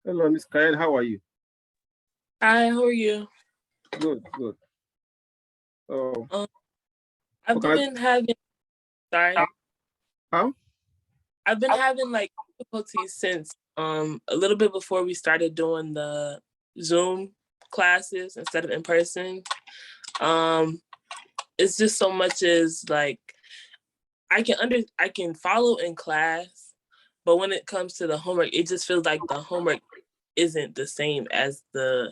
Hello, Miss Kyle. How are you? Hi, how are you? Good, good. Oh, I've okay. been having sorry. How? I've been having like difficulties since a little bit before we started doing the Zoom classes instead of in person. Um it's just so much as like I can follow in class, but when it comes to the homework, it just feels like the homework isn't the same as the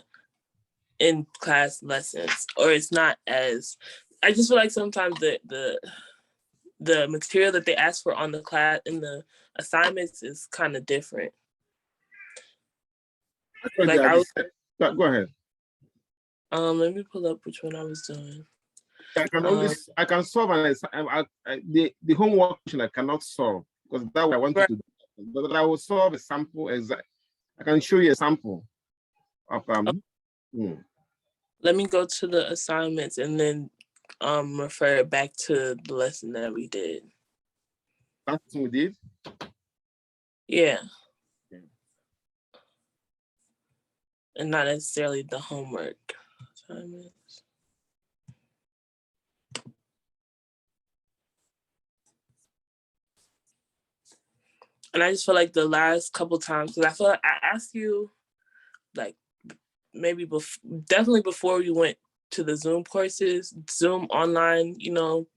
in class lessons, or it's not as I just feel like sometimes the material that they ask for on the class in the assignments is kind of different. Actually, Like I was, go ahead. let me pull up which one I was doing. I can solve the homework question I cannot solve because that way I want right. to do. But I will solve a sample exact. I can show you a sample of Let me go to the assignments and then refer it back to the lesson that we did. That's what we did. Yeah. And not necessarily the homework assignments. And I just feel like the last couple times, because I feel like I asked you, like maybe definitely before we went to the Zoom courses, Zoom online,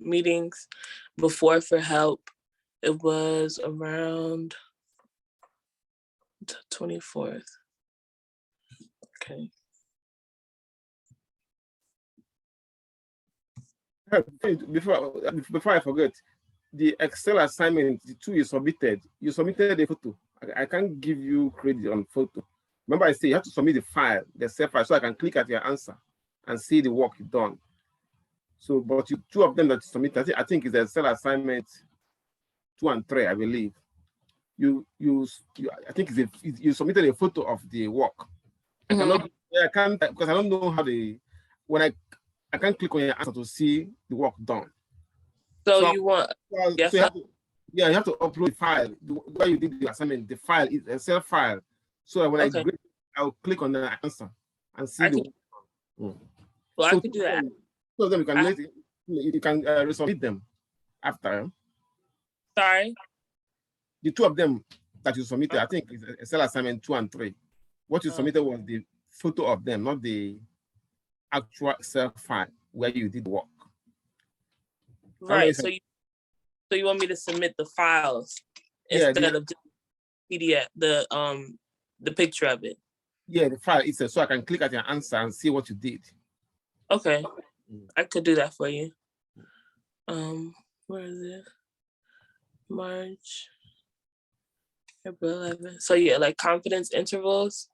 meetings, before for help. It was around the 24th. Okay. Before I forget, the Excel assignment, the two you submitted a photo. I can't give you credit on photo. Remember I said you have to submit the file, the self file, so I can click at your answer and see the work you've done. So, but two of them that you submitted, I think is the Excel assignment 2 and 3, I believe. I think you submitted a photo of the work. Mm-hmm. I can't because I don't know how when I can't click on your answer to see the work done. So you want you have to upload the file where you did the assignment. The file is a Excel file. So when I'll click on the answer and see the work. Well, I could do that. So then you can resubmit them after. Sorry? The two of them that you submitted, I think, is Excel assignment 2 and 3. What you submitted was the photo of them, not the actual Excel file where you did work. Right. So you want me to submit the files instead of just PDF, the picture of it. Yeah, the file itself, so I can click at your answer and see what you did. Okay. I could do that for you. Where is it? March, April 11th. So yeah, like confidence intervals.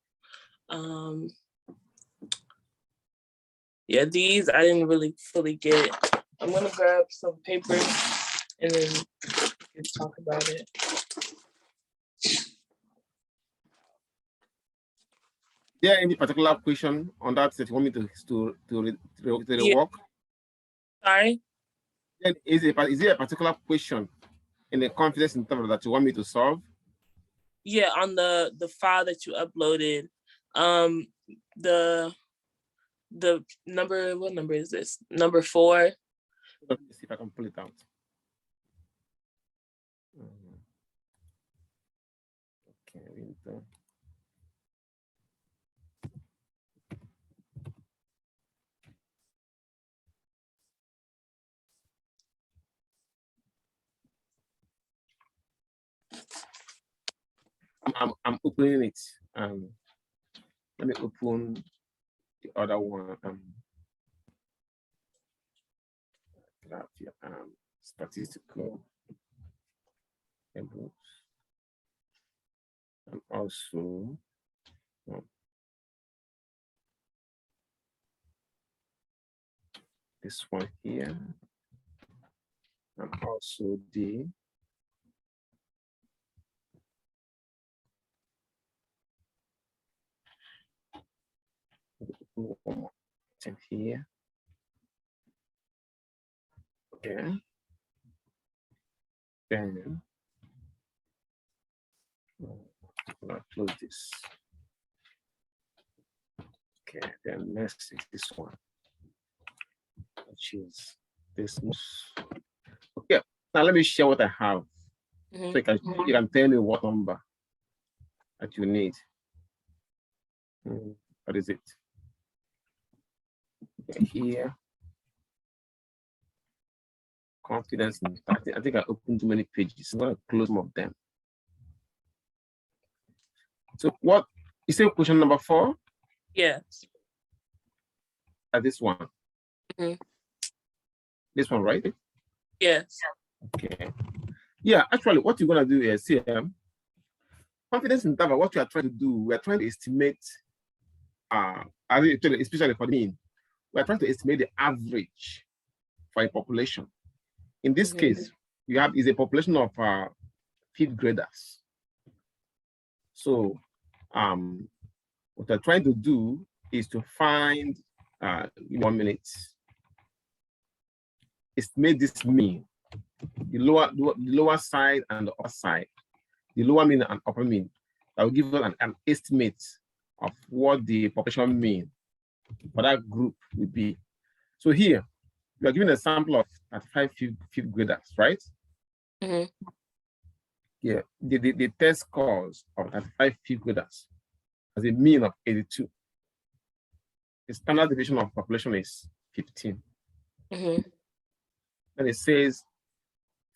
Yeah, these I didn't really fully get. I'm gonna grab some paper and then we can talk about it. Is there any particular question on that you want me to work? Sorry? Then is there a particular question in the confidence interval that you want me to solve? Yeah, on the file that you uploaded, the number, what number is this? Number 4. Let me see if I can pull it out. Okay, I'm opening it. Let me open the other one. Statistical tables, and also this one here, and also the one more thing here. Okay. Then I'll close this. Okay, then next is this one, which is this. Okay, now let me share what I have. So you can tell me what number that you need. What is it? Okay, here. Confidence in I think I opened too many pages. I'm going to close some of them. So what is it? Question number 4? Yes. This one. This one, right? Yes. Okay. Yeah, actually, what you're gonna do is see confidence interval. What we are trying to do, we are trying to estimate. Especially for the mean, we are trying to estimate the average for a population. In this case, you have is a population of 5th graders. So, what we're trying to do is to find 1 minute. Estimate this mean, the lower side and the upper side, the lower mean and upper mean. That will give us an estimate of what the population mean for that group will be. So here, we are given a sample of 35 fifth graders, right? Yeah, the test scores of 35 fifth graders has a mean of 82. The standard deviation of population is 15. And it says,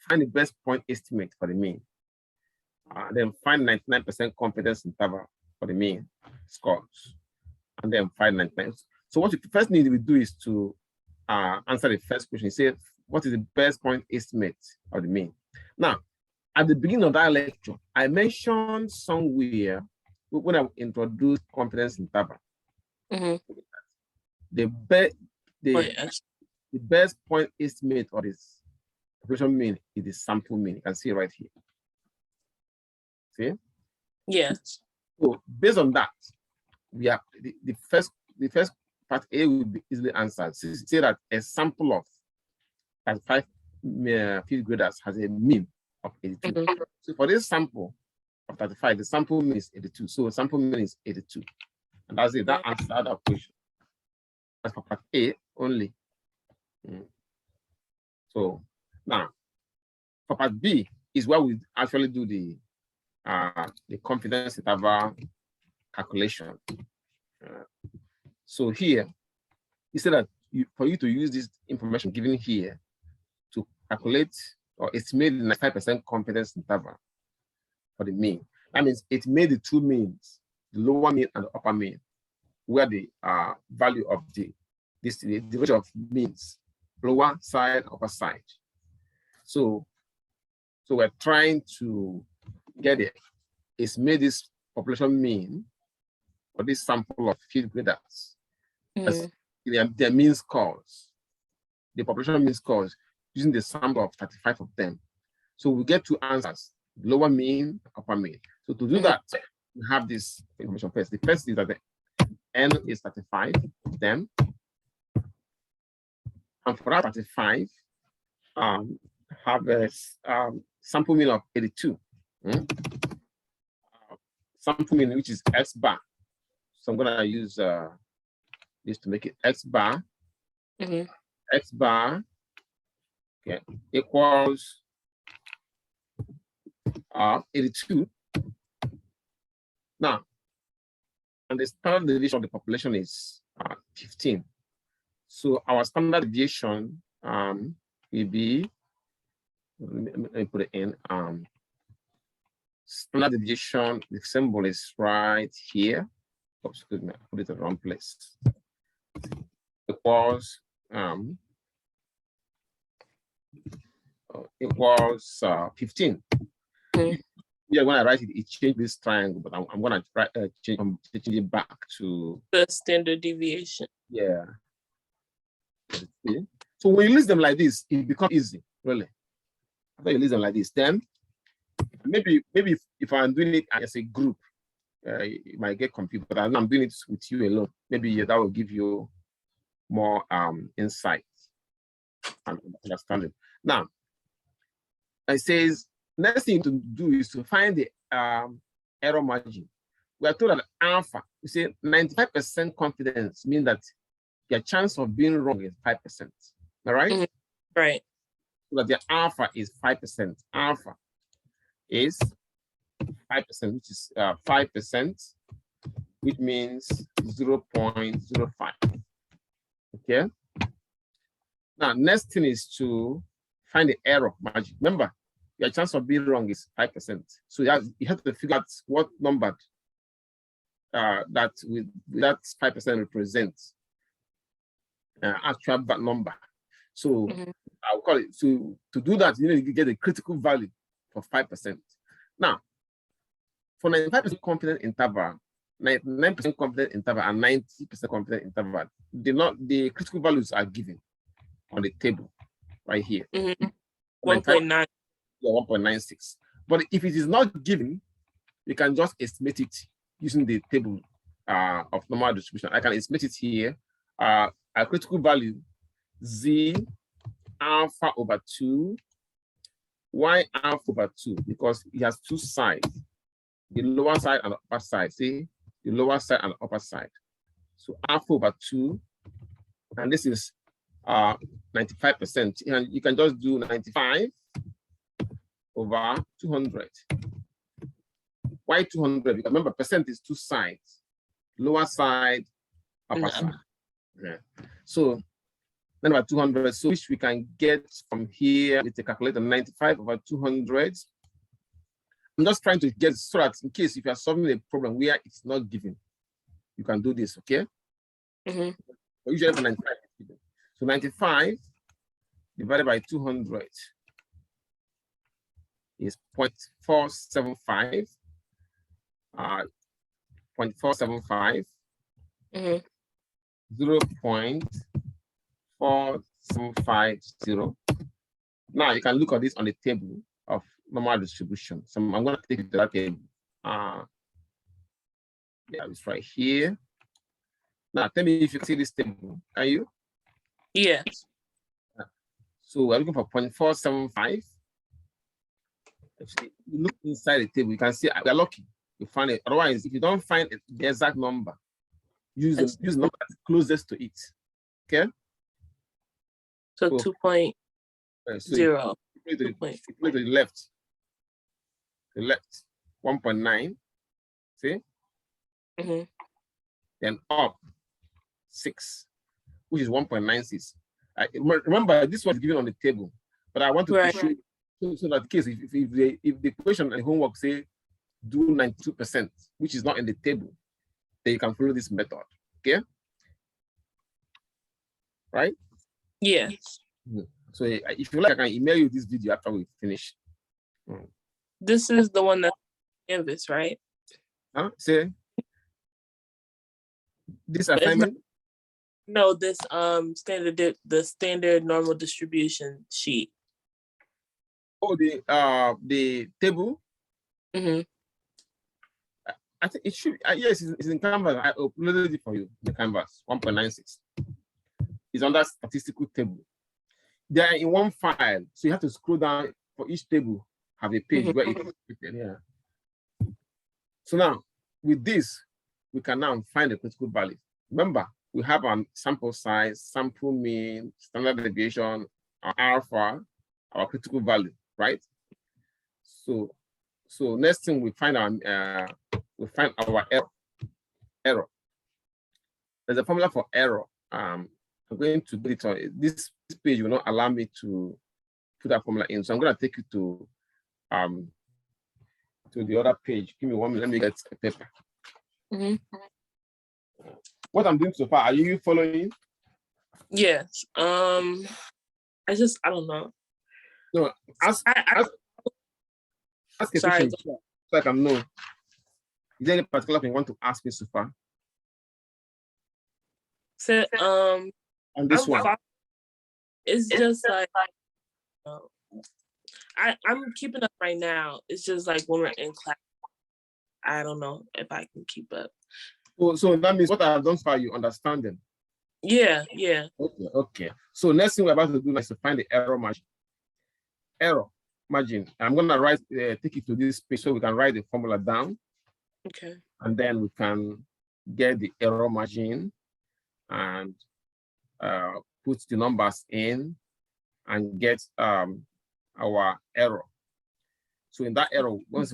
find the best point estimate for the mean. Then find 99% confidence interval for the mean scores. And then find 99. So what you first need to do is to answer the first question. You say, what is the best point estimate of the mean? Now, at the beginning of that lecture, I mentioned somewhere when I introduced confidence interval. The best point estimate of this population mean is the sample mean. You can see right here. See? Yes. So based on that, we have the first part A will be easily answered. So say that a sample of 35 fifth graders has a mean of 82. So for this sample of 35, the sample mean is 82. So sample mean is 82. And that's it. That answers that question. That's for part A only. So now for part B is where we actually do the confidence interval calculation. So here, you said that for you to use this information given here to calculate or estimate the 95% confidence interval for the mean. That means it made the two means, the lower mean and the upper mean, where the value of the ratio of means, lower side, upper side. So we're trying to get it. It's made this population mean for this sample of fifth graders. Their mean scores, the population mean scores, using the sample of 35 of them. So we get two answers, lower mean, upper mean. So to do that, we have this information first. The first is that the N is 35 of them. And for that 35, have a sample mean of 82. Sample mean, which is X bar. So I'm gonna use this to make it X bar. X bar, okay, equals 82. Now, and the standard deviation of the population is 15. So our standard deviation will be, let me put it in, standard deviation, the symbol is right here. Oops, excuse me, I put it in the wrong place. Equals 15. Yeah, when I write it, it changed this triangle, but I'm gonna try change it back to the standard deviation. Yeah. So when you list them like this, it becomes easy, really. After you list them like this, then maybe if I'm doing it as a group, you might get confused. But I'm doing it with you alone. Maybe that will give you more insight and understanding. Now, it says next thing to do is to find the error margin. we are told that alpha, we say 95% confidence means that your chance of being wrong is 5%. All right? Mhm. Right. So that the alpha is 5%. Alpha is 5%, which is 5%, which means 0.05. Okay. Now, next thing is to find the error margin. Remember, your chance of being wrong is 5%. So you have to figure out what number that 5% represents actual bad number. So I'll call it to do that. You need to get a critical value for 5%. Now, for 95% confident interval, 99% confident interval, and 90% confident interval, the critical values are given on the table right here. 1.9. 1.96. But if it is not given, you can just estimate it using the table of normal distribution. I can estimate it here. A critical value z alpha over 2, y alpha over 2, because it has two sides, the lower side and the upper side. See, the lower side and the upper side. So alpha over 2, and this is 95%. And you can just do 95 over 200. Why 200? Because remember, percent is two sides, lower side, upper side. Yeah. So then about 200, so which we can get from here with the calculator, 95 over 200. I'm just trying to get so that in case if you are solving a problem where it's not given, you can do this, okay? But usually for 95, it's given. So 95 divided by 200 is 0.475. 0.475. 0.4750. Now you can look at this on the table of normal distribution. So I'm going to take it to that table. Yeah, it's right here. Now tell me if you see this table. Can you? Yes. So we're looking for 0.475. Actually, you look inside the table, you can see we're lucky. You find it. Otherwise, if you don't find the exact number, use the number that's closest to it. Okay. So 2.0. So to the left. The left, 1.9. See? Then up 6, which is 1.96. Remember, this was given on the table, but I want to show so that in case if the question and homework say do 92%, which is not in the table, then you can follow this method. Okay. Right? Yeah. So if you like, I can email you this video after we finish. This is the one that's Canvas, right? Huh? Say this assignment? No, this the standard normal distribution sheet. Oh, the table. I think it should. Yes, it's in Canvas. I uploaded it for you. The Canvas 1.96. It's on that statistical table. They are in one file, so you have to scroll down for each table. Have a page where it's written here. So now, with this, we can now find the critical value. Remember, we have our sample size, sample mean, standard deviation, our alpha, our critical value, right? So next thing we find our error. There's a formula for error. I'm going to do it on this page will not allow me to put that formula in. So I'm going to take you to the other page. Give me 1 minute. Let me get a paper. What I'm doing so far, are you following? Yes. I don't know. No, ask a question so I can know. Is there any particular thing you want to ask me so far? So, on this one. It's just like I'm keeping up right now. It's just like when we're in class, I don't know if I can keep up. So that means what I have done for you, understand them. Yeah. Okay. So next thing we're about to do is to find the error margin. Error margin. I'm gonna take it to this page so we can write the formula down. Okay. And then we can get the error margin and put the numbers in and get our error. So in that error, once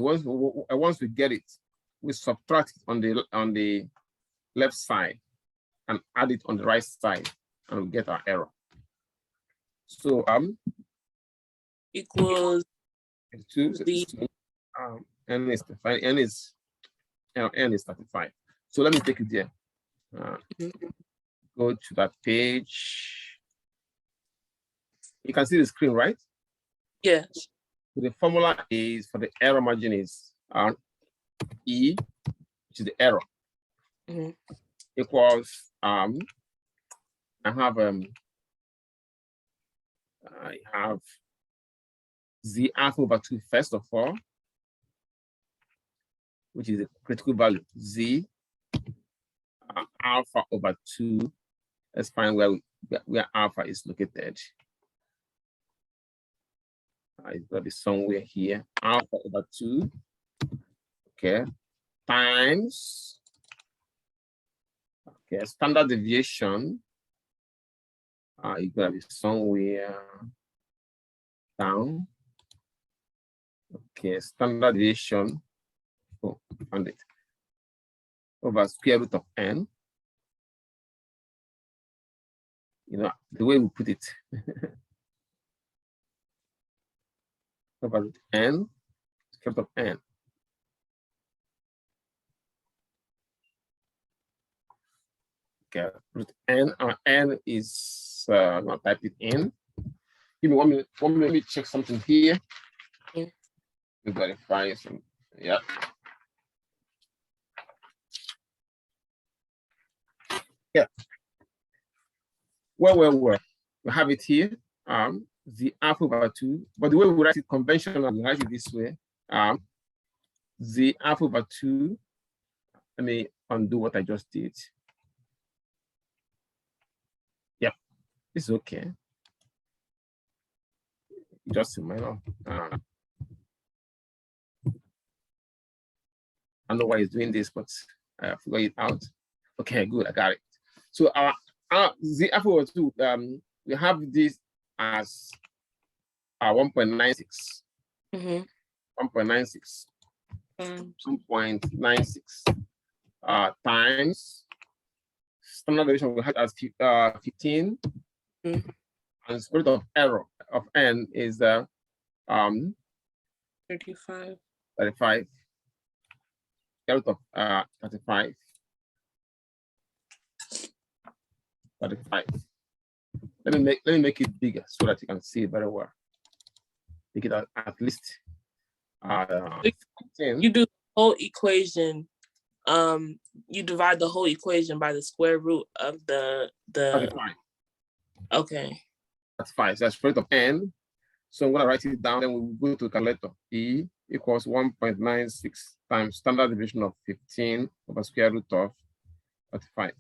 we get it, we subtract it on the left side and add it on the right side, and we get our error. So equals the n is 35. N is 35. So let me take it there. Go to that page. You can see the screen, right? Yes. So the formula is for the error margin is E, which is the error, equals I have Z alpha over 2 first of all, which is the critical value, Z alpha over 2. Let's find where alpha is located. It's going to be somewhere here. Alpha over 2, okay, times, okay, standard deviation. It's going to be somewhere down. Okay, standard deviation. Oh, found it. Over square root of n. You know, the way we put it. Over root n, square root of n. Okay, root n, n is, I'm gonna type it in. Give me 1 minute, let me check something here. To verify some, yeah. Yeah. Well, we have it here. The alpha over 2, but the way we write it conventional, we write it this way. The alpha over 2, let me undo what I just did. Yep, this is okay. Just a minor. I don't know why it's doing this, but I figured it out. Okay, good, I got it. So the alpha over 2, we have this as 1.96. 1.96. 1.96 times standard deviation we had as 15, and the square root of error of n is 35. 35. Square root of 35. 35. Let me make it bigger so that you can see it very well. Make it at least 15. You do the whole equation. You divide the whole equation by the square root of the 35. Okay. That's 5. So that's square root of n. So I'm gonna write it down, then we'll go to the calculator. E equals 1.96 times standard deviation of 15 over square root of 35.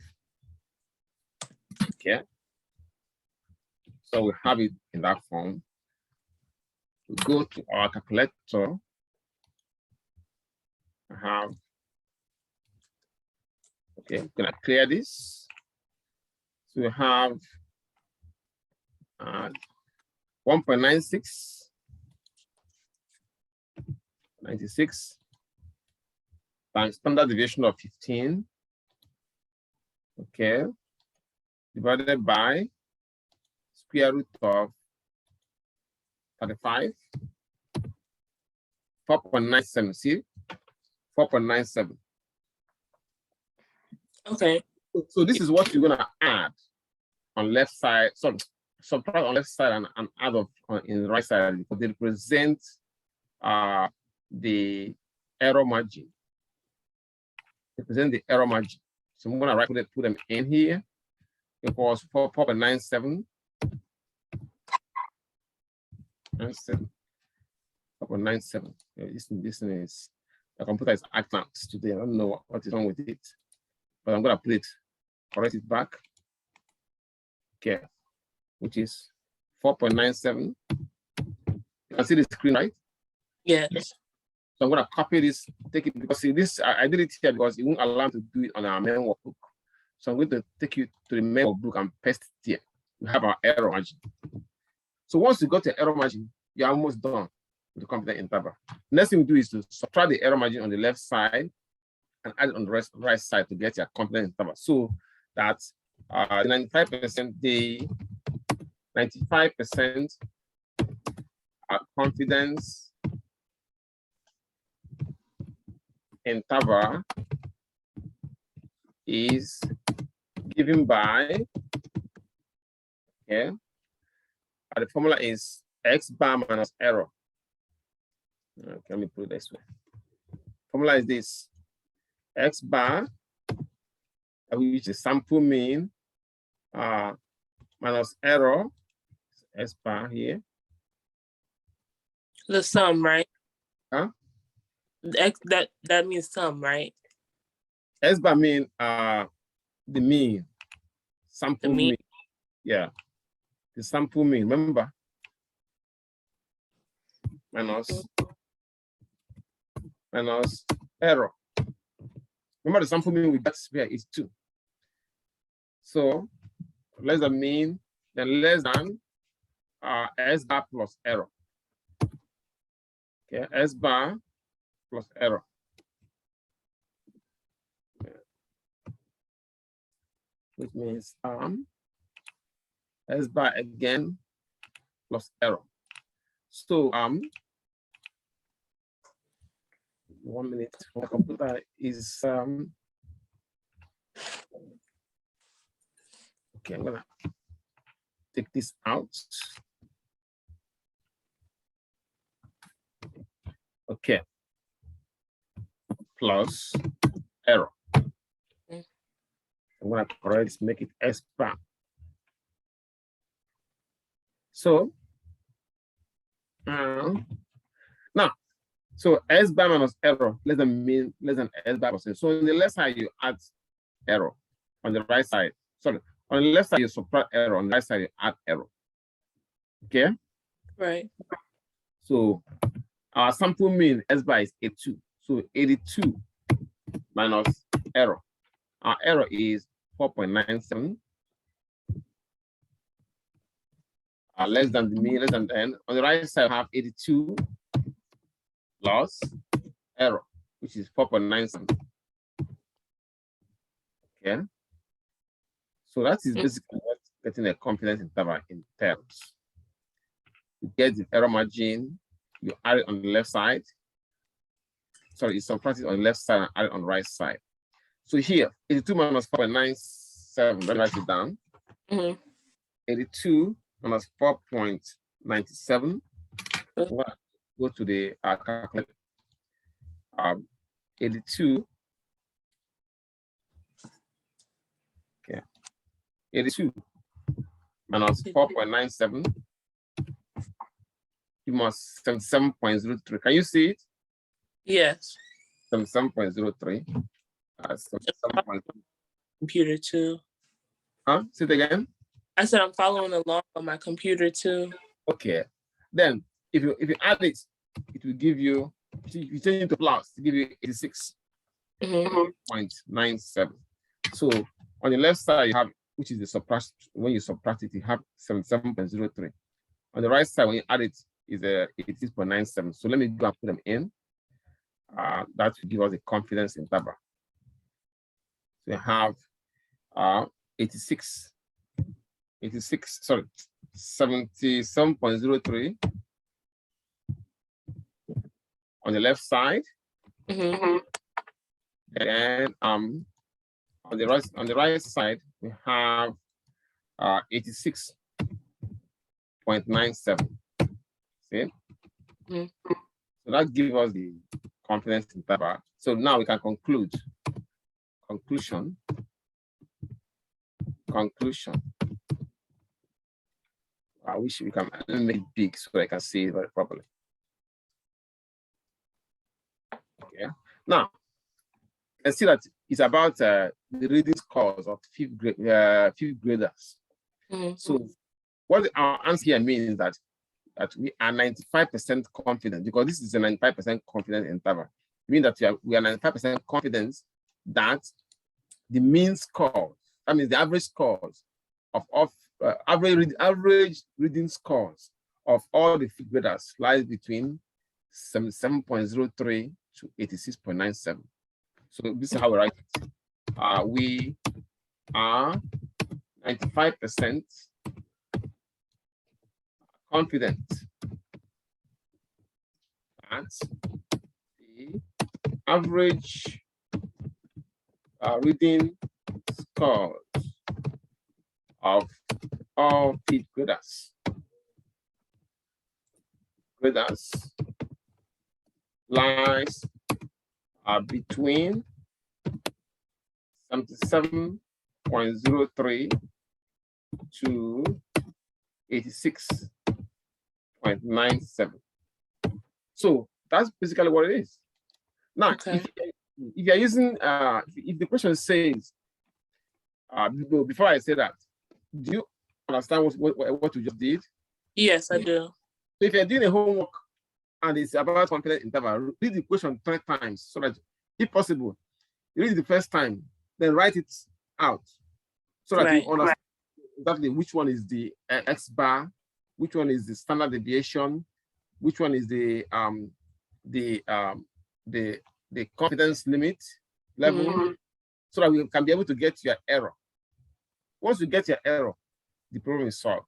Okay. So we have it in that form. We go to our calculator. I have, okay, I'm gonna clear this. So we have 1.96, 96 times standard deviation of 15, okay, divided by square root of 35, 4.97, see, 4.97. Okay. So this is what you're gonna add on left side, so subtract on left side and add up in the right side, because they represent the error margin. Represent the error margin. So I'm gonna put them in here. It was 4.97. 4.97. This thing is, the computer is acting out today. I don't know what is wrong with it, but I'm gonna put it, correct it back. Okay, which is 4.97. You can see the screen, right? Yes. So I'm going to copy this, take it, because see, this I did it here because it won't allow me to do it on our main workbook. So I'm going to take you to the main workbook and paste it here. We have our error margin. So once you got the error margin, you're almost done with the confidence interval. Next thing we do is to subtract the error margin on the left side and add it on the right side to get your confidence interval. So that's 95%, the 95% confidence interval is given by, okay, the formula is X bar minus error. Okay, let me put it this way. Formula is this: X bar, which is sample mean, minus error, S bar here. The sum, right? Huh? That means sum, right? S bar mean the mean, sample mean. Yeah, the sample mean. Remember, minus error. Remember the sample mean we got here is 2. So less than mean, then less than S bar plus error. Okay, S bar plus error. Which means S bar again plus error. So 1 minute for computer is okay, I'm gonna take this out. Okay. Plus error. I'm gonna correct this, make it S bar. So now, so S bar minus error less than S bar percent. So on the left side you add error. On the right side, sorry, on the left side you subtract error. On the right side you add error. Okay. Right. So our sample mean S bar is 82. So 82 minus error. Our error is 4.97. Less than the mean, less than 10. On the right side, I have 82 plus error, which is 4.97. Okay. So that is basically what getting a confidence interval in terms. You get the error margin, you add it on the left side. Sorry, you subtract it on the left side and add it on the right side. So here, 82 minus 4.97, let's write it down. 82 minus 4.97. Go to the calculator. 82. Okay. 82 minus 4.97. You must 77.03. Can you see it? Yes. 77.03. Computer too. Huh? Say it again. I said I'm following along on my computer too. Okay. Then if you add it, it will give you, you change it to plus to give you 86.97. So on the left side you have, which is the subtract, when you subtract it, you have 77.03. On the right side, when you add it, is 86.97. So let me go and put them in. That will give us a confidence interval. So you have 77.03 on the left side. And on the right side, we have 86.97. See? So that gives us the confidence interval. So now we can conclude. Conclusion. I wish we can make it big so I can see it very properly. Okay. Now, I see that it's about the reading scores of fifth graders. So what our answer here means is that that we are 95% confident, because this is a 95% confidence interval. Meaning that we are 95% confident that the mean scores, that means the average scores of average reading scores of all the fifth graders lies between 77.03 to 86.97. So this is how we write it. We are 95% confident that the average reading scores of all fifth graders lies between 77.03 to 86.97. So that's basically what it is. Now, if you're using, if the question says, before I say that, do you understand what you just did? Yes, I do. So if you're doing a homework and it's about confidence interval, read the question 3 times so that, if possible, you read it the first time, then write it out so that you understand exactly which one is the X bar, which one is the standard deviation, which one is the confidence limit level, so that we can be able to get your error. Once you get your error, the problem is solved.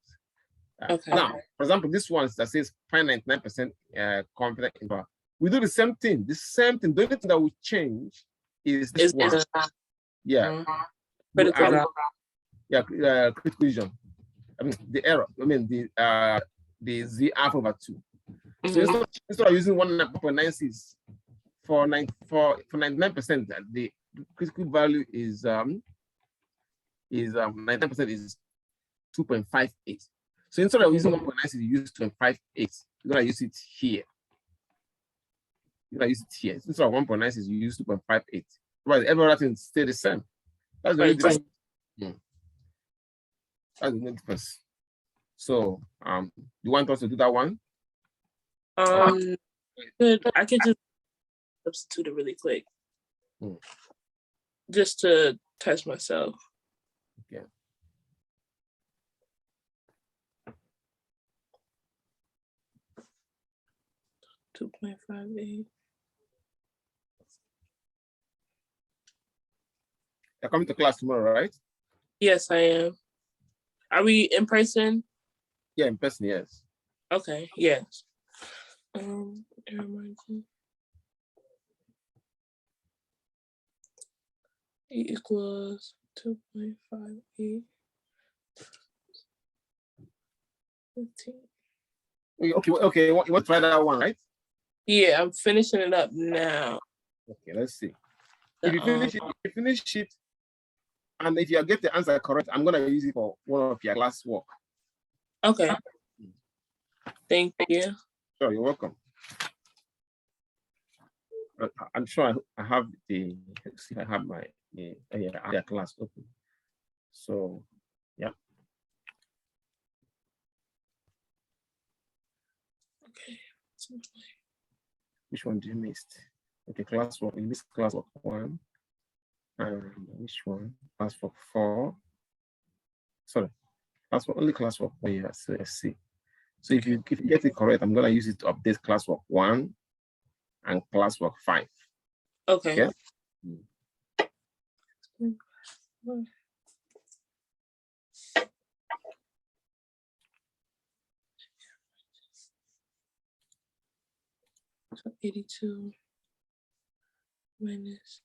Now, for example, this one that says find 99% confidence interval. We do the same thing. The only thing that will change is this one. Critical vision. I mean the error. I mean the Z alpha over 2. So instead of using 1.96 for 99%, the critical value is 99% is 2.58. So instead of using 1.96, you use 2.58. You're gonna use it here. Instead of 1.96, you use 2.58. Right, every other thing stay the same. That's the only difference. That's the only difference. So, you want us to do that one? I could just substitute it really quick, just to test myself. Okay. $2.58. You're coming to class tomorrow, right? Yes, I am. Are we in person? Yeah, in person, yes. Okay, yes. E equals 2.58. 15. Okay. You want to try that one, right? Yeah, I'm finishing it up now. Okay, let's see. If you finish it, and if you get the answer correct, I'm gonna use it for one of your class work. Okay. Thank you. Sure, you're welcome. I'm sure I have the. Let's see if I have my class open. So, yeah. Okay. Which one do you miss? Okay, classwork. You missed classwork 1. Which one? Classwork 4. Sorry, only classwork 1. Yeah, so let's see. So if you get it correct, I'm gonna use it to update classwork 1 and classwork 5. Okay. Yeah. So 82 minus.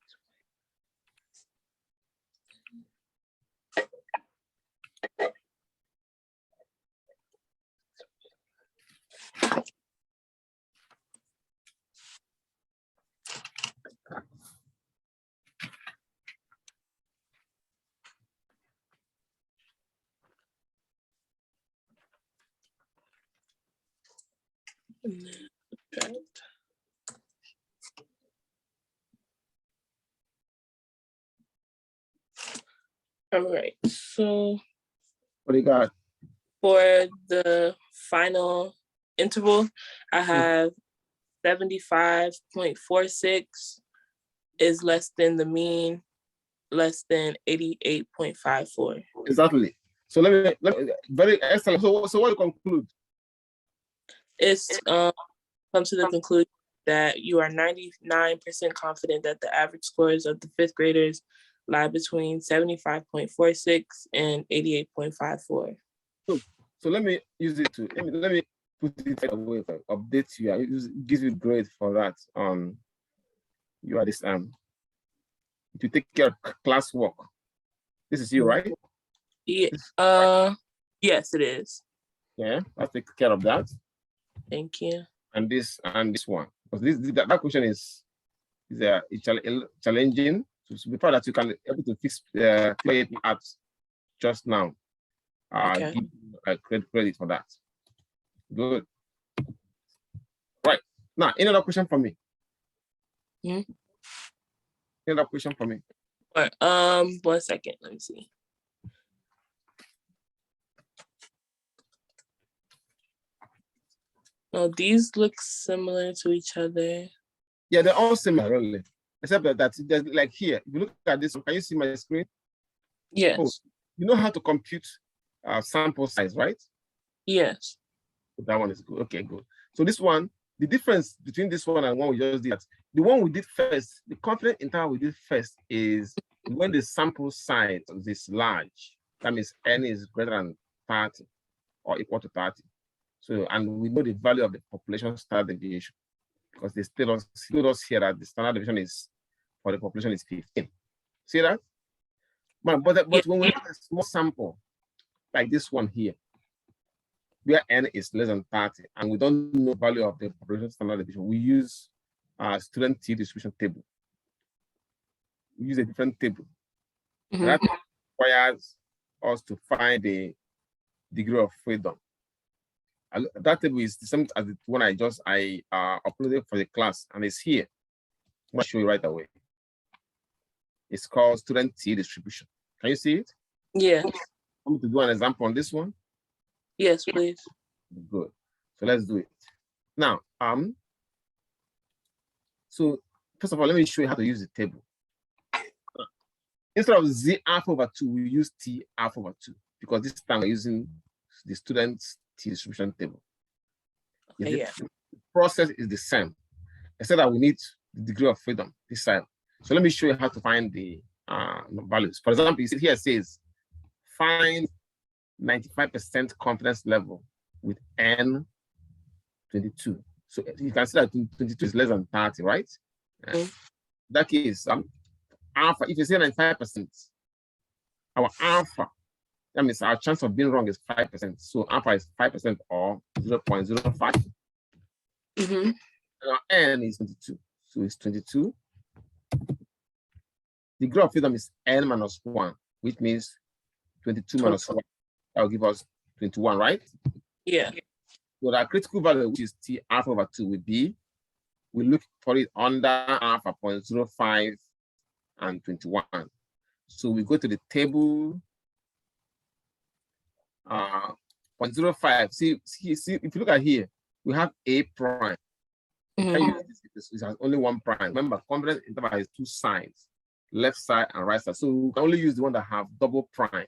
All right, so what do you got? For the final interval, I have 75.46 is less than the mean, less than 88.54. Exactly. So let me very excellent. So what do you conclude? It's come to the conclusion that you are 99% confident that the average scores of the fifth graders lie between 75.46 and 88.54. So let me use it to let me put it away, update you. It gives you grade for that. You are this to take care of classwork. This is you, right? Yeah. Yes, it is. Yeah, I'll take care of that. Thank you. And this one, because that question is challenging. So before that, you can able to fix play it out just now. Okay. Give credit for that. Good. Right now, any other question for me? Hmm? Any other question for me? All right, 1 second. Let me see. Oh, these look similar to each other. Yeah, they're all similar, really. Except that there's like here. If you look at this, can you see my screen? Yes. Oh, you know how to compute sample size, right? Yes. That one is good. Okay, good. So this one, the difference between this one and one we just did, the one we did first, the confidence interval we did first is when the sample size is large. That means n is greater than 30 or equal to 30. So, and we know the value of the population standard deviation because they told us here that the standard deviation is for the population is 15. See that? But when we have a small sample like this one here, where n is less than 30, and we don't know the value of the population standard deviation, we use student T distribution table. We use a different table. Mm-hmm. That requires us to find the degree of freedom. That table is the same as the one I uploaded for the class, and it's here. I'm going to show you right away. It's called student T distribution. Can you see it? Yes. Want me to do an example on this one? Yes, please. Good. So let's do it. Now, so first of all, let me show you how to use the table. Instead of Z alpha over 2, we use T alpha over 2 because this time we're using the student's T distribution table. Okay, yeah. The process is the same, except that we need the degree of freedom this side. So let me show you how to find the values. For example, you see here it says find 95% confidence level with N 22. So you can see that 22 is less than 30, right? Mm-hmm. That is alpha. If you say 95%, our alpha, that means our chance of being wrong is 5%. So alpha is 5% or 0.05. Mm-hmm. And our N is 22. So it's 22. The degree of freedom is N minus 1, which means 22 minus 1. That will give us 21, right? Yeah. So our critical value, which is T alpha over 2, will be, we look for it under alpha 0.05 and 21. So we go to the table 0.05. See, if you look at here, we have A prime. Mm-hmm. It has only one prime. Remember, confidence interval has two sides, left side and right side. So we can only use the one that have double prime.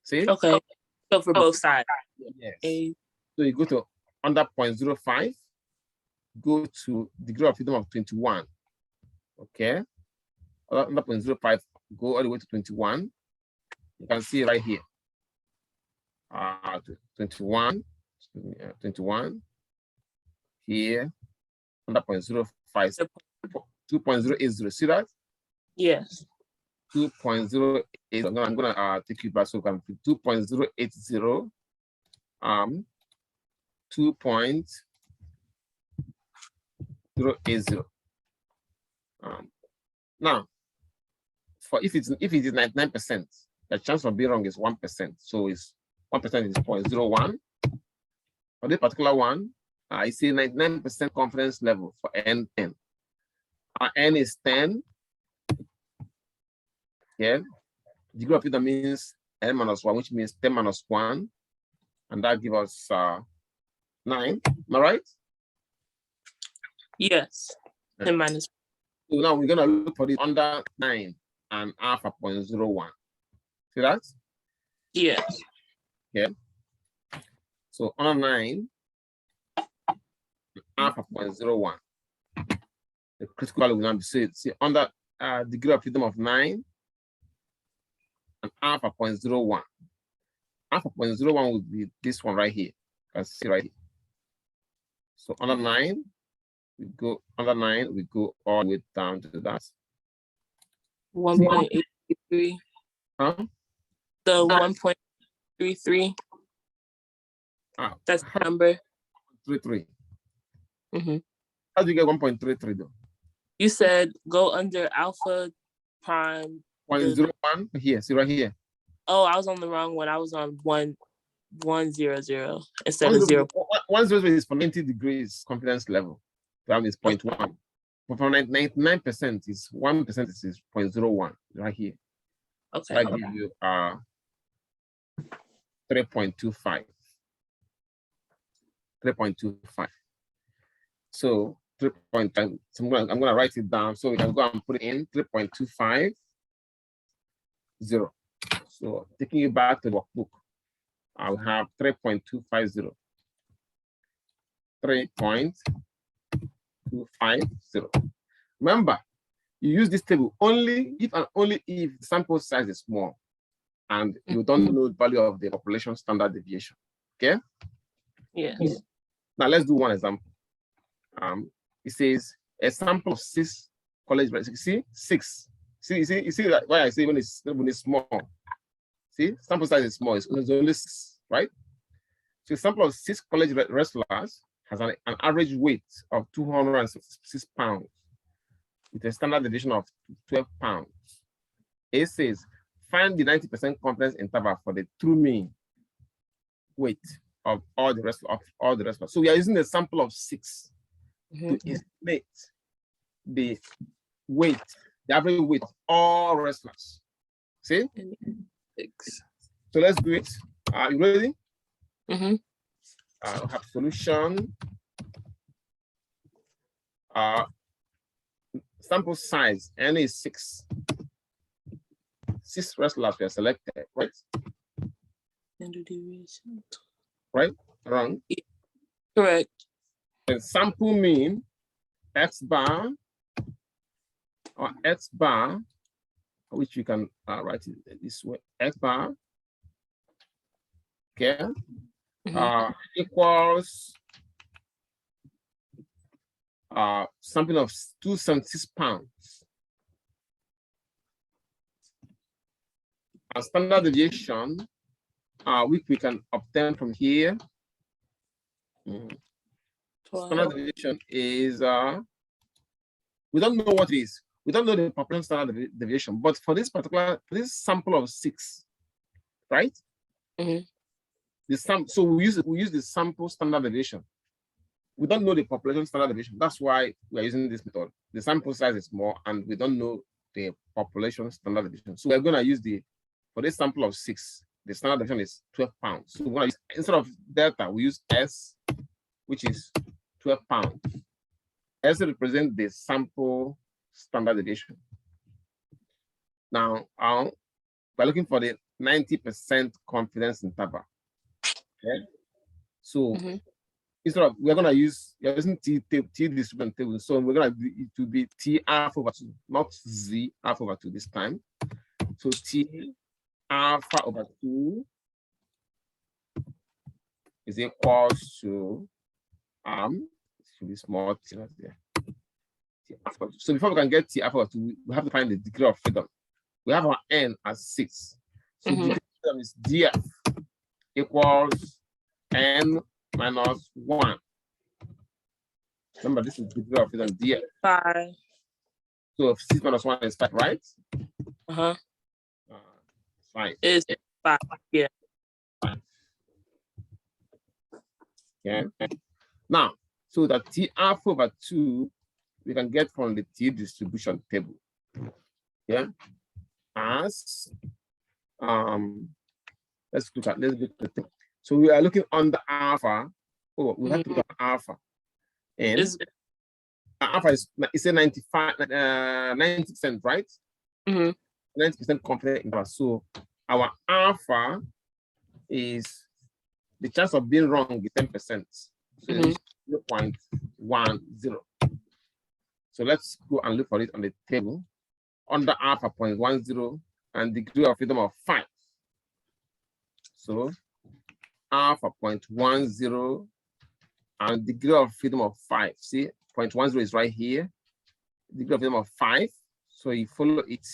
See? Okay. So for both sides. Yes. A. So you go to under 0.05, go to degree of freedom of 21. Okay. Under 0.05, go all the way to 21. You can see right here. 21 here, under 0.05, 2.080. See that? Yes. 2.080. I'm gonna take you back so we can 2.080. 2.080. Now, for if it is 99%, the chance of being wrong is 1%. So it's 1% is 0.01. For this particular one, I see 99% confidence level for N10. Our N is 10. Yeah. Degree of freedom means N minus 1, which means 10 minus 1. And that gives us 9. Am I right? Yes. 10 minus. So now we're gonna look for this under 9 and alpha 0.01. See that? Yes. Okay. So under 9, alpha 0.01. The critical value will now be said. See under degree of freedom of 9 and alpha 0.01. Alpha 0.01 would be this one right here. You can see right here. So under 9, we go under 9, we go all the way down to that. 1.83. Huh? The 1.33. That's the number. 33. Mm-hmm. How do you get 1.33 though? You said go under alpha prime. 0.01 here. See right here. Oh, I was on the wrong one. I was on 100 instead of 0. 100 is for 90 degrees confidence level. That is 0.1. But for 99% is 1% is 0.01 right here. Okay. So I give you 3.25. 3.25. So 3.5. So I'm gonna write it down so we can go and put it in 3.250. So taking you back to the workbook, I'll have 3.250. 3.250. Remember, you use this table only if and only if the sample size is small and you don't know the value of the population standard deviation. Okay? Yes. Now let's do one example. It says a sample of 6 college graduates. See, 6. You see why I say when it's small. See, sample size is small. It's only 6, right? So a sample of 6 college wrestlers has an average weight of 266 pounds with a standard deviation of 12 pounds. It says, find the 90% confidence interval for the true mean weight of all the wrestlers. So we are using a sample of 6 to estimate the weight, the average weight of all wrestlers. See? 6. So let's do it. Are you ready? Mm-hmm. I have solution. Sample size, N is 6. 6 wrestlers were selected, right? Right? Wrong. Correct. And sample mean, X bar, or X bar, which you can write it this way, X bar, okay, equals something of 276 pounds. A standard deviation, which we can obtain from here. Standard deviation is, we don't know what it is. We don't know the population standard deviation, but for this sample of 6, right? So we use the sample standard deviation. We don't know the population standard deviation. That's why we are using this method. The sample size is small, and we don't know the population standard deviation. So we're going to use for this sample of 6, the standard deviation is 12 pounds. So we're going to use, instead of delta, we use S, which is 12 pounds. S represents the sample standard deviation. Now, we're looking for the 90% confidence interval. Okay. So instead of, we're going to use, you're using T distribution table. So we're going to do it to be T alpha over 2, not Z alpha over 2 this time. So T alpha over 2 is equals to, it should be small T right there. So before we can get T alpha over 2, we have to find the degree of freedom. We have our N as 6. So the degree of freedom is DF equals N minus 1. Remember, this is the degree of freedom DF. 5. So 6 minus 1 is 5, right? 5. It's 5, yeah. 5. Okay. Now, so that T alpha over 2, we can get from the T distribution table. Yeah. As let's look at the thing. So we are looking under alpha. Oh, we have to look at alpha. And alpha is a 90%, right? 90% confident interval. So our alpha is the chance of being wrong is 10%. So 0.10. So let's go and look for it on the table. Under alpha 0.10 and degree of freedom of 5. So alpha 0.10 and degree of freedom of 5. See, 0.10 is right here. Degree of freedom of 5. So you follow it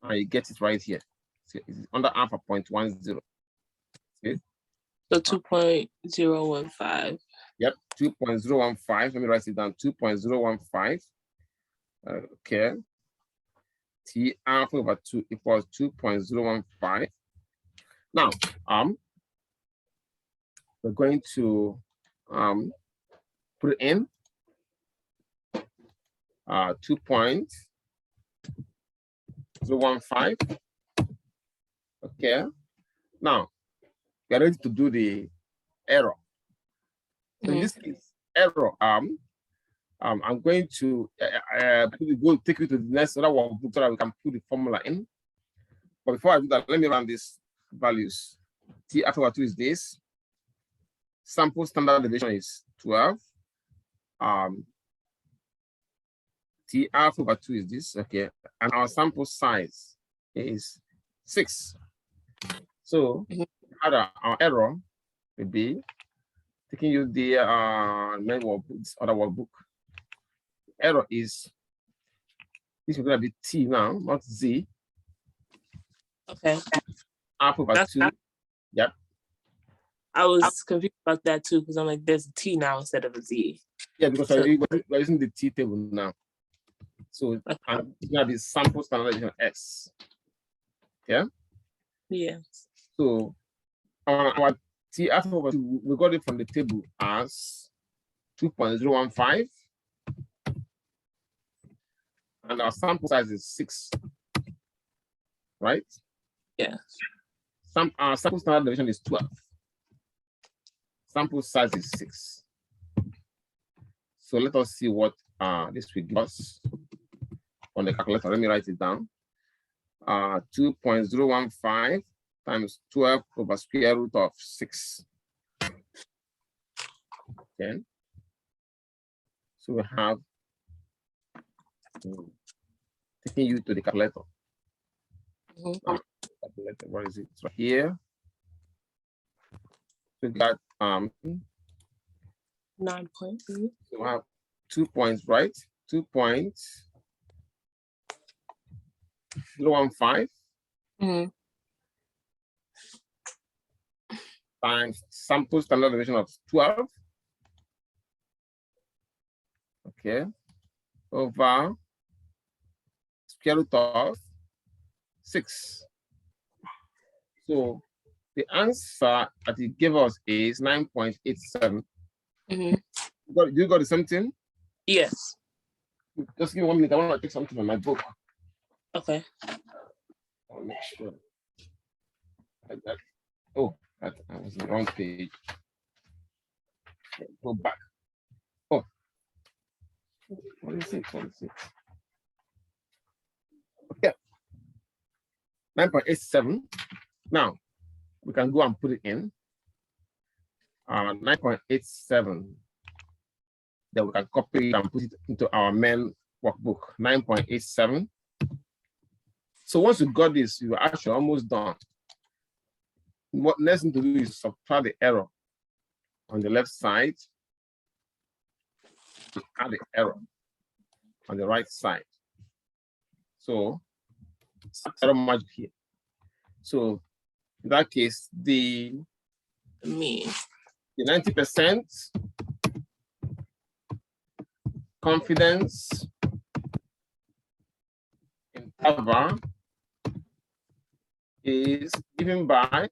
and you get it right here. So it's under alpha 0.10. Okay. So 2.015. Yep, 2.015. Let me write it down. 2.015. Okay. T alpha over 2 equals 2.015. Now, we're going to put it in 2.015. Okay. Now, we're ready to do the error. So in this case, error, I'm going to go take you to the next other workbook so that we can put the formula in. But before I do that, let me run these values. T alpha over 2 is this. Sample standard deviation is 12. T alpha over 2 is this, okay. And our sample size is 6. So our error will be taking you the main workbook, this other workbook. Error is this is going to be T now, not Z. Okay. Alpha over 2. Yep. I was confused about that too because I'm like, there's a T now instead of a Z. Yeah, because we're using the T table now. So it's going to be sample standardization S. Yeah. Yeah. So our T alpha over 2, we got it from the table as 2.015. And our sample size is 6. Right? Yeah. Sample standard deviation is 12. Sample size is 6. So let us see what this will give us on the calculator. Let me write it down. 2.015 times 12 over square root of 6. Okay. So we have taking you to the calculator. Calculator, what is it? It's right here. We got 9.3. So we have 2 points, right? 2.015 times sample standard deviation of 12. Okay. Over square root of 6. So the answer that it gave us is 9.87. You got the same thing? Yes. Just give me 1 minute. I want to take something from my book. Okay. I'll make sure. Like that. Oh, I was on the wrong page. Go back. Oh, what is it? What is it? Okay. 9.87. Now, we can go and put it in. 9.87. Then we can copy it and put it into our main workbook. 9.87. So once you got this, you're actually almost done. What next thing to do is subtract the error on the left side, add the error on the right side. So error magic here. So in that case, the 90% confidence interval is given by,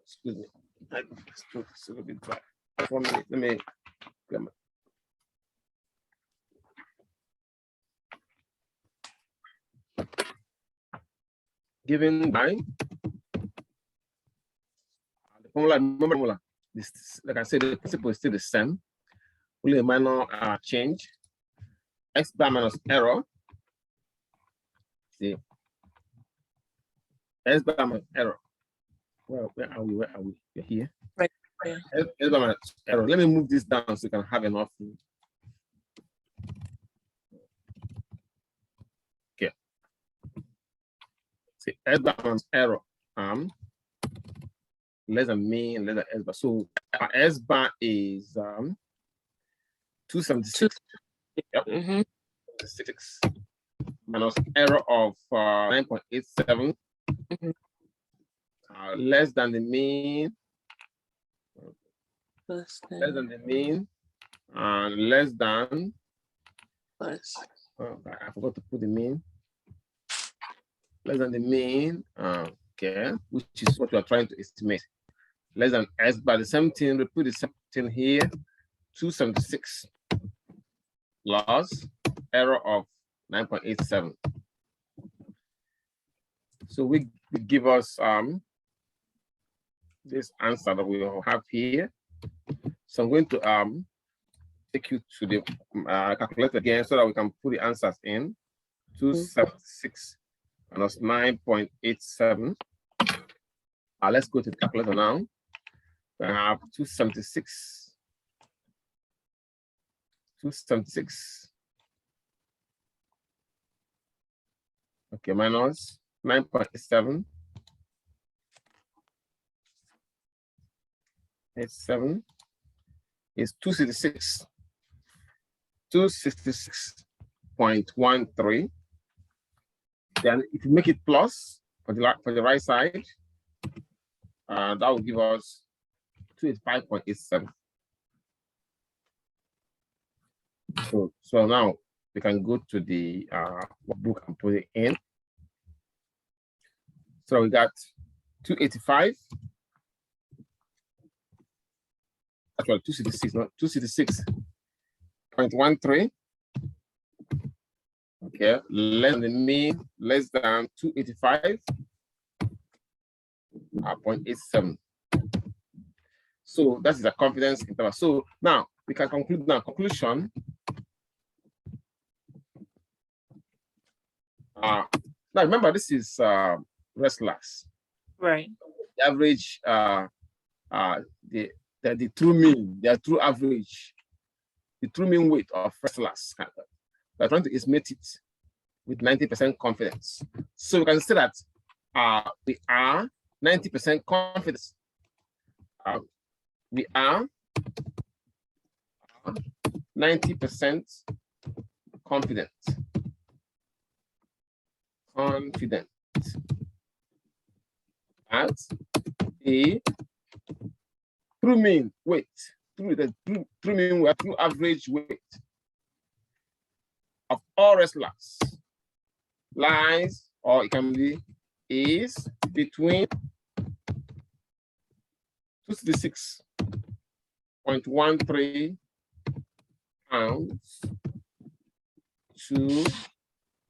excuse me, it's a little bit dry. 1 minute, let me get my, given by the formula, remember the formula, this, like I said, the principle is still the same. Only a minor change. X bar minus error. See, S bar minus error. Well, where are we? Where are we? We're here. Right. Yeah. S bar minus error. Let me move this down so you can have enough room. Okay. See, S bar minus error. Less than mean, less than S bar. So our S bar is 276. Yep. 276 minus error of 9.87. Less than the mean. Less than the mean. And less than. Plus. Oh, I forgot to put the mean. Less than the mean. Okay, which is what we are trying to estimate. Less than S bar. The same thing. We put the same thing here. 276 plus error of 9.87. So we give us this answer that we will have here. So I'm going to take you to the calculator again so that we can put the answers in. 276 minus 9.87. Let's go to the calculator now. We have 276. 276. Okay, minus 9.87. 87 is 266. 266.13. Then if you make it plus for the right side, that will give us 285.87. So now we can go to the book and put it in. So we got 285. Actually, 266, not 266.13. Okay, less than the mean, less than 285.87. So that is a confidence interval. So now we can conclude now. Conclusion. Now remember, this is restless. Right. The average, the true mean, the true average, the true mean weight of restless. We're trying to estimate it with 90% confidence. So we can say that we are 90% confidence. We are 90% confident. Confident at a true mean weight, true mean weight, true average weight of all wrestlers lies, or it can be, is between 266.13 pounds to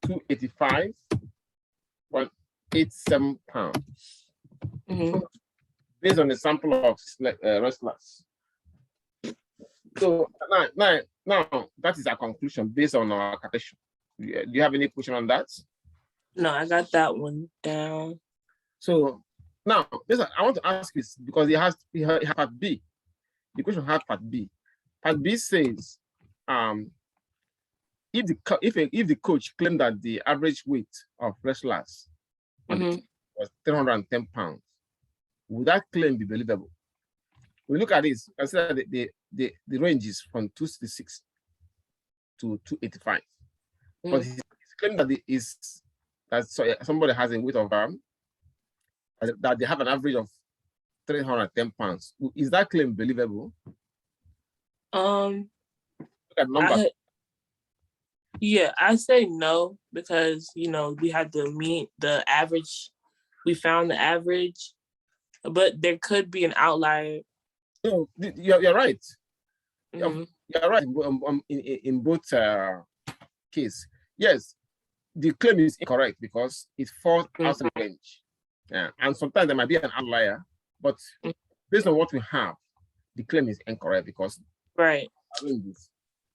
285.87 pounds. Based on the sample of wrestlers. So now that is our conclusion based on our calculation. Do you have any question on that? No, I got that one down. So now, I want to ask this because it has part B. The question has part B. Part B says, if the coach claimed that the average weight of wrestlers was 310 pounds, would that claim be believable? We look at this, consider the range is from 266 to 285. But he's claiming that somebody has a weight of that they have an average of 310 pounds. Is that claim believable? Look at numbers. Yeah, I say no, because we had the average. We found the average, but there could be an outlier. No, you're right. You're right in both cases. Yes, the claim is incorrect because it falls outside the range. Yeah, and sometimes there might be an outlier, but based on what we have, the claim is incorrect because Right. having this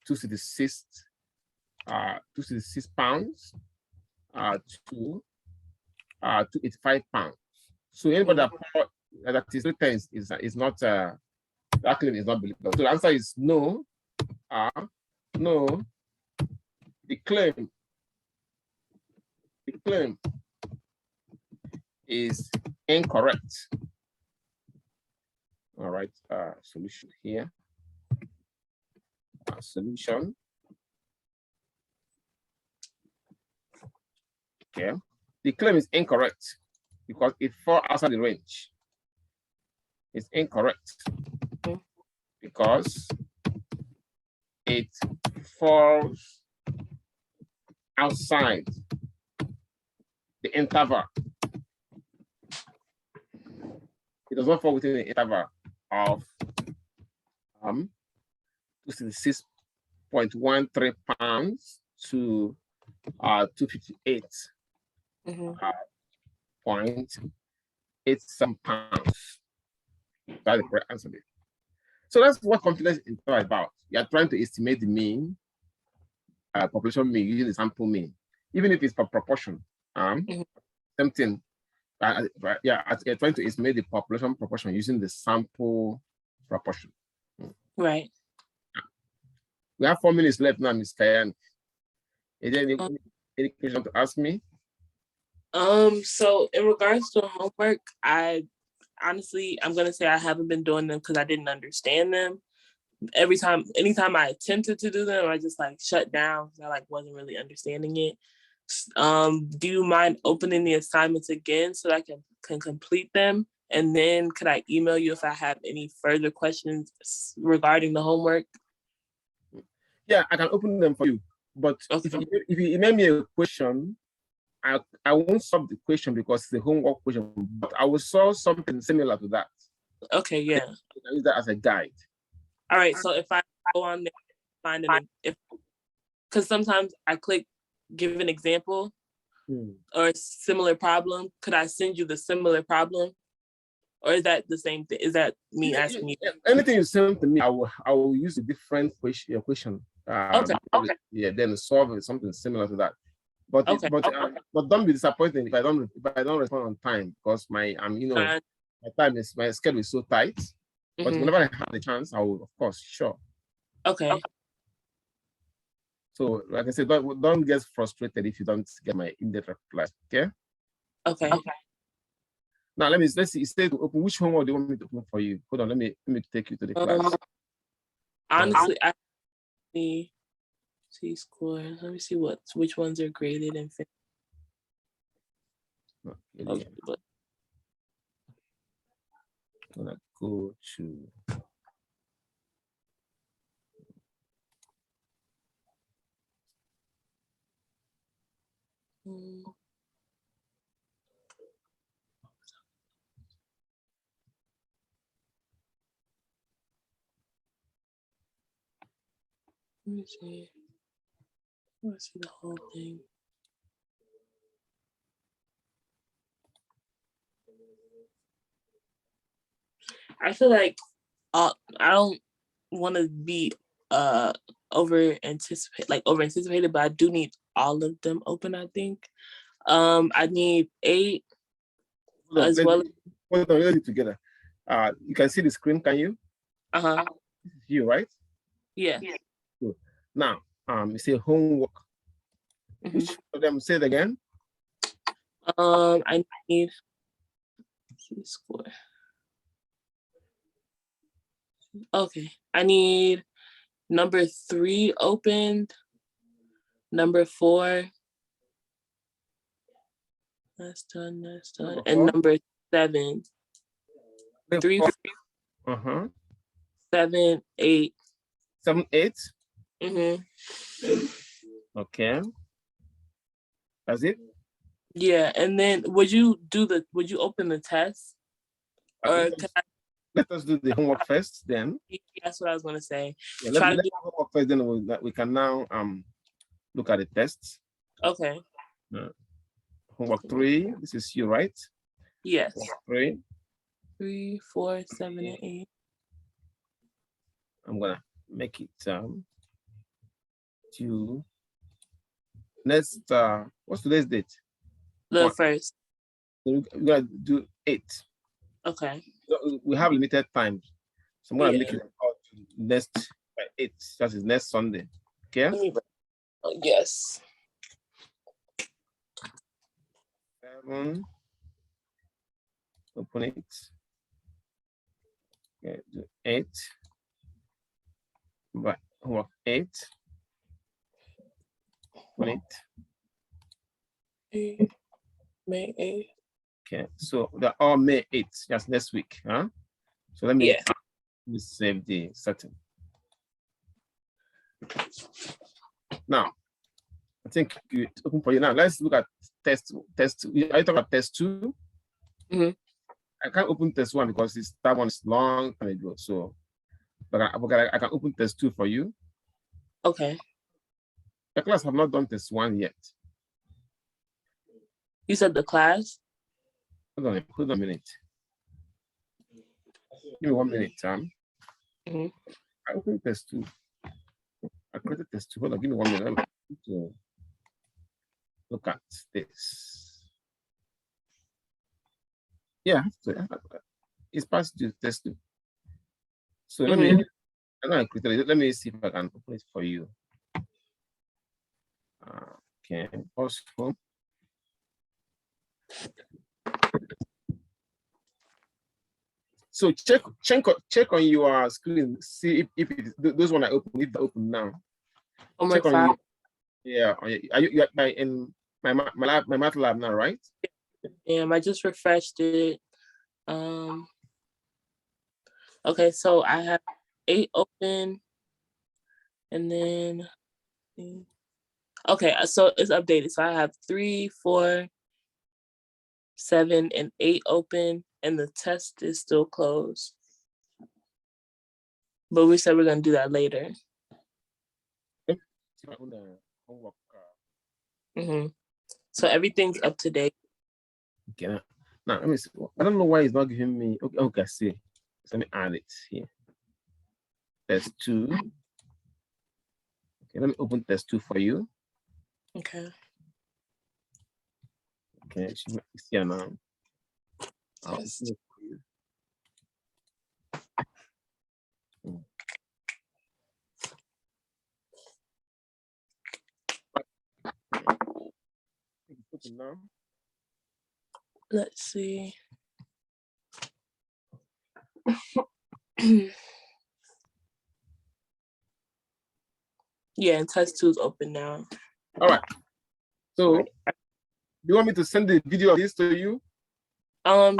266 pounds to 285 pounds. So anybody that is written is not that claim is not believable. So the answer is no. No. The claim is incorrect. All right. Solution here. Solution. Okay. The claim is incorrect because it falls outside the range. It's incorrect because it falls outside the interval. It does not fall within the interval of 266.13 pounds to 258.87 pounds. That's the correct answer. So that's what confidence is about. You are trying to estimate the mean, population mean using the sample mean, even if it's per proportion. Same thing. You're trying to estimate the population proportion using the sample proportion. Right. We have 4 minutes left now, Ms. Kayan. Is there any question to ask me? So in regards to homework, I'm gonna say I haven't been doing them because I didn't understand them. Anytime I attempted to do them, I just like shut down because I like wasn't really understanding it. Do you mind opening the assignments again so that I can complete them? And then could I email you if I have any further questions regarding the homework? Yeah, I can open them for you. But Okay. if you email me a question, I won't solve the question because it's a homework question, but I will solve something similar to that. Okay, yeah. You can use that as a guide. All right, so if I go on there, find because sometimes I click give an example or a similar problem, could I send you the similar problem? Or is that the same thing? Is that me asking you? Anything you send to me, I will use a different question. Okay. Yeah, then solve something similar to that. But but don't be disappointed if I don't respond on time because my schedule is so tight. But whenever I have the chance, I will, of course, sure. Okay. So, like I said, don't get frustrated if you don't get my in-depth reply. Okay. Okay. Now let's see. It said to open. Which homework do you want me to open for you? Hold on. Let me take you to the class. Honestly, I see scores. Let me see which ones are graded and finished. Okay. I'm gonna go to. Let me see. I want to see the whole thing. I feel like I don't want to be over anticipated, but I do need all of them open. I think I need 8 as well. Hold on, let's do it together. You can see the screen, can you? You right? Yeah. Good. Now, you say homework. Which of them? Say it again. I need score. Okay, I need number 3 opened, number 4. That's done. And number 7. 3, 4. 7, 8. 7, 8. Okay. That's it. Yeah, and then would you open the test? Or let us do the homework first, then. That's what I was gonna say. Yeah, let's do homework first, then we can now look at the tests. Okay. Homework 3. This is you, right? Yes. Homework 3. 3, 4, 7, and 8. I'm gonna make it to next. What's today's date? The first. So we're gonna do 8. Okay. So we have limited time, so I'm gonna make Yeah. it out to next 8. That is next Sunday. Okay. Yes. 7. Open it. Okay, do 8. But homework 8. Open it. May 8th. Okay, so they're all May 8th, just next week, huh? So let me save the setting. Now, I think it's open for you now. Let's look at test. Are you talking about test 2? Mm-hmm. I can't open test 1 because that one is long time ago. So, but I can open test 2 for you. Okay. The class have not done test 1 yet. You said the class? Hold on a minute. Give me 1 minute, Mm-hmm. I opened test 2. I created test 2. Hold on, give me 1 minute. To look at this. Yeah, it's past to test 2. So let me see if I can open it for you. Okay, pause home. So check on your screen, see if those one I open, if they open now. Homework 5. Yeah, are you in my math lab now, right? Yeah, I just refreshed it. Okay, so I have 8 open, and then okay, so it's updated. So I have 3, 4, 7, and 8 open, and the test is still closed. But we said we're gonna do that later. Mm-hmm. So everything's up to date. Okay, now let me see. I don't know why it's not giving me. Okay, I see. So let me add it here. Test 2. Okay, let me open test 2 for you. Okay. Okay, it's here now. Now. Let's see. Yeah, and test 2 is open now. All right. So, do you want me to send the video of this to you?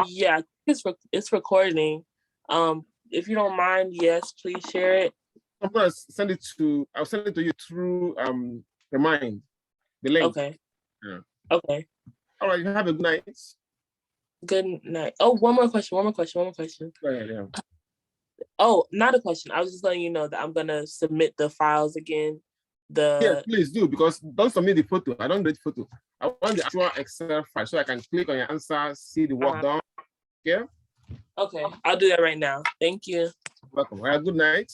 Yeah, it's recording. If you don't mind, yes, please share it. I'm gonna send it to. I'll send it to you through Remind, the link. Okay. Yeah. Okay. All right. You have a good night. Good night. Oh, one more question. Go ahead, yeah. Oh, not a question. I was just letting you know that I'm gonna submit the files again. Yeah, please do, because don't submit the photo. I don't need photo. I want the actual Excel file so I can click on your answer, see the work done. Yeah. Okay, I'll do that right now. Thank you. Welcome. All right. Good night.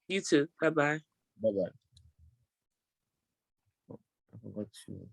You too. Bye-bye. Bye-bye. Oh, I forgot to.